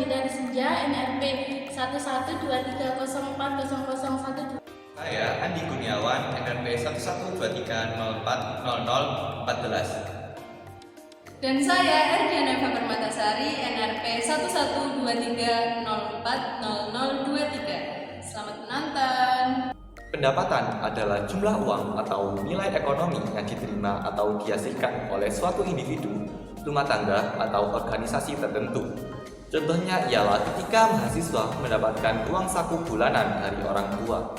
Hidayah Senja, NRP 1123040012. Saya Andi Kurniawan, NRP 1123040014. Dan saya Erdiana Permatasari, NRP 1123040023. Selamat menonton. Pendapatan adalah jumlah uang atau nilai ekonomi yang diterima atau dihasilkan oleh suatu individu, rumah tangga, atau organisasi tertentu. Contohnya ialah ketika mahasiswa mendapatkan uang saku bulanan dari orang tua.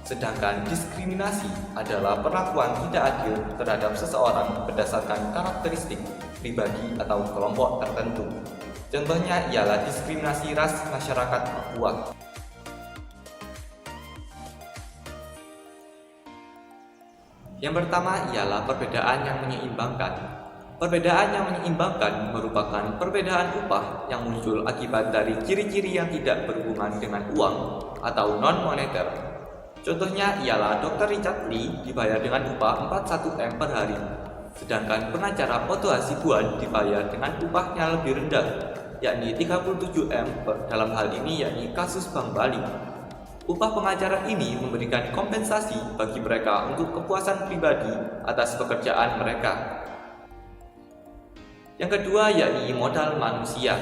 Sedangkan diskriminasi adalah perlakuan tidak adil terhadap seseorang berdasarkan karakteristik pribadi atau kelompok tertentu. Contohnya ialah diskriminasi ras masyarakat Papua. Yang pertama ialah perbedaan yang menyeimbangkan. Perbedaan yang menyeimbangkan merupakan perbedaan upah yang muncul akibat dari ciri-ciri yang tidak berhubungan dengan uang atau non-moneter. Contohnya ialah Dr. Richard Lee dibayar dengan upah 41M per hari, sedangkan pengacara Otto Hasibuan dibayar dengan upahnya lebih rendah, yakni 37M dalam hal ini yakni kasus Bank Bali. Upah pengacara ini memberikan kompensasi bagi mereka untuk kepuasan pribadi atas pekerjaan mereka. Yang kedua yakni modal manusia.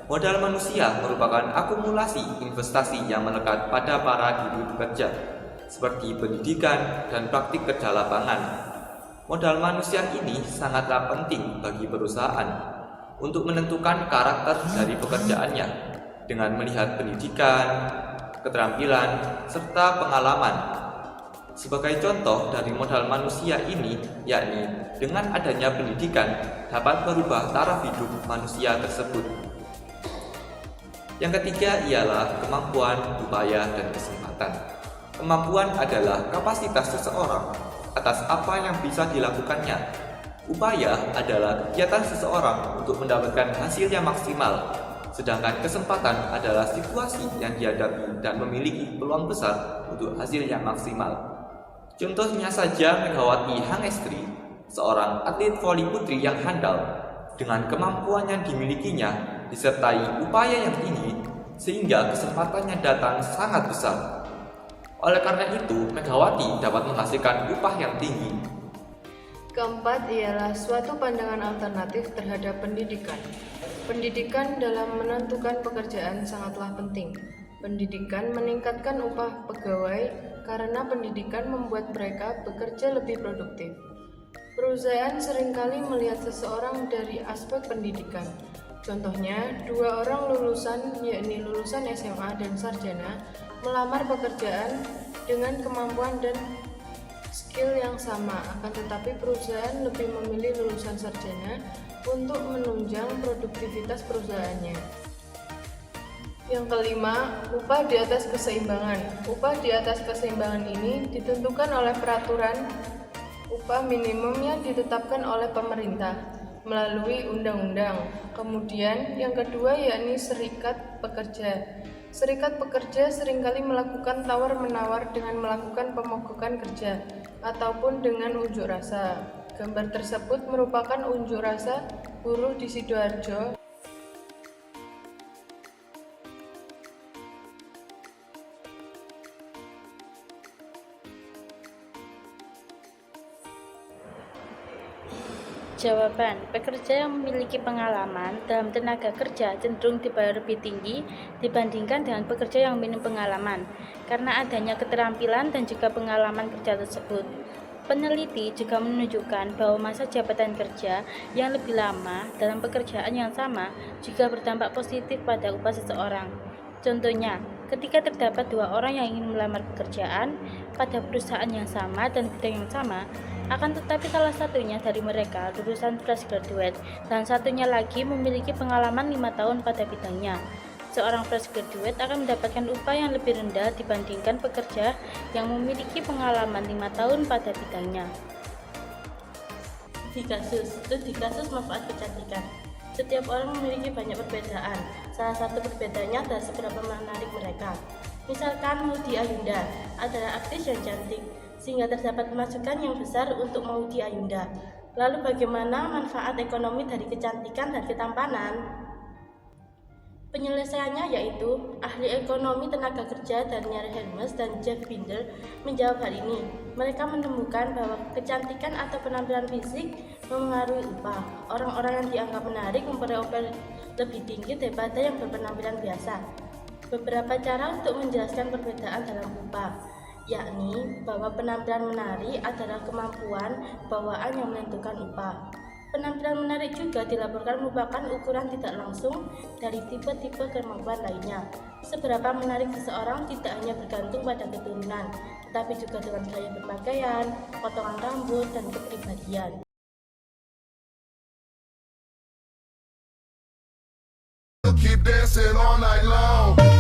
Modal manusia merupakan akumulasi investasi yang melekat pada para diri pekerja, seperti pendidikan dan praktik kerja lapangan. Modal manusia ini sangatlah penting bagi perusahaan untuk menentukan karakter dari pekerjaannya dengan melihat pendidikan, keterampilan, serta pengalaman. Sebagai contoh dari modal manusia ini, yakni dengan adanya pendidikan dapat merubah taraf hidup manusia tersebut. Yang ketiga ialah kemampuan, upaya, dan kesempatan. Kemampuan adalah kapasitas seseorang atas apa yang bisa dilakukannya. Upaya adalah kegiatan seseorang untuk mendapatkan hasil yang maksimal. Sedangkan kesempatan adalah situasi yang dihadapi dan memiliki peluang besar untuk hasil yang maksimal. Contohnya saja Megawati Hangestri, seorang atlet voli putri yang handal, dengan kemampuan yang dimilikinya disertai upaya yang tinggi, sehingga kesempatannya datang sangat besar. Oleh karena itu, Megawati dapat menghasilkan upah yang tinggi. Keempat ialah suatu pandangan alternatif terhadap pendidikan. Pendidikan dalam menentukan pekerjaan sangatlah penting. Pendidikan meningkatkan upah pegawai karena pendidikan membuat mereka bekerja lebih produktif. Perusahaan seringkali melihat seseorang dari aspek pendidikan. Contohnya, dua orang lulusan, yakni lulusan SMA dan sarjana, melamar pekerjaan dengan kemampuan dan skill yang sama, akan tetapi perusahaan lebih memilih lulusan sarjana untuk menunjang produktivitas perusahaannya. Yang kelima, upah di atas keseimbangan. Upah di atas keseimbangan ini ditentukan oleh peraturan upah minimum yang ditetapkan oleh pemerintah melalui undang-undang. Kemudian yang kedua yakni serikat pekerja. Serikat pekerja seringkali melakukan tawar-menawar dengan melakukan pemogokan kerja ataupun dengan unjuk rasa. Gambar tersebut merupakan unjuk rasa buruh di Sidoarjo. Jawaban, pekerja yang memiliki pengalaman dalam tenaga kerja cenderung dibayar lebih tinggi dibandingkan dengan pekerja yang minim pengalaman karena adanya keterampilan dan juga pengalaman kerja tersebut. Peneliti juga menunjukkan bahwa masa jabatan kerja yang lebih lama dalam pekerjaan yang sama juga berdampak positif pada upah seseorang. Contohnya, ketika terdapat dua orang yang ingin melamar pekerjaan pada perusahaan yang sama dan bidang yang sama, akan tetapi salah satunya dari mereka lulusan fresh graduate dan satunya lagi memiliki pengalaman 5 tahun pada bidangnya. Seorang fresh graduate akan mendapatkan upah yang lebih rendah dibandingkan pekerja yang memiliki pengalaman 5 tahun pada bidangnya. Di kasus manfaat kecantikan, setiap orang memiliki banyak perbedaan. Salah satu perbedaannya adalah seberapa menarik mereka. Misalkan Maudy Ayunda adalah aktris yang cantik, sehingga terdapat pemasukan yang besar untuk Maudy Ayunda. Lalu bagaimana manfaat ekonomi dari kecantikan dan ketampanan? Penyelesaiannya yaitu ahli ekonomi tenaga kerja Daniel Hermes dan Jeff Binder menjawab hal ini. Mereka menemukan bahwa kecantikan atau penampilan fisik memengaruhi upah. Orang-orang yang dianggap menarik memperoleh upah lebih tinggi daripada yang berpenampilan biasa. Beberapa cara untuk menjelaskan perbedaan dalam upah, yakni bahwa penampilan menarik adalah kemampuan bawaan yang menentukan upah. Penampilan menarik juga dilaporkan merupakan ukuran tidak langsung dari tipe-tipe kemampuan lainnya. Seberapa menarik seseorang tidak hanya bergantung pada keturunan, tetapi juga dengan gaya berpakaian, potongan rambut, dan kepribadian. Keep dancing all night long.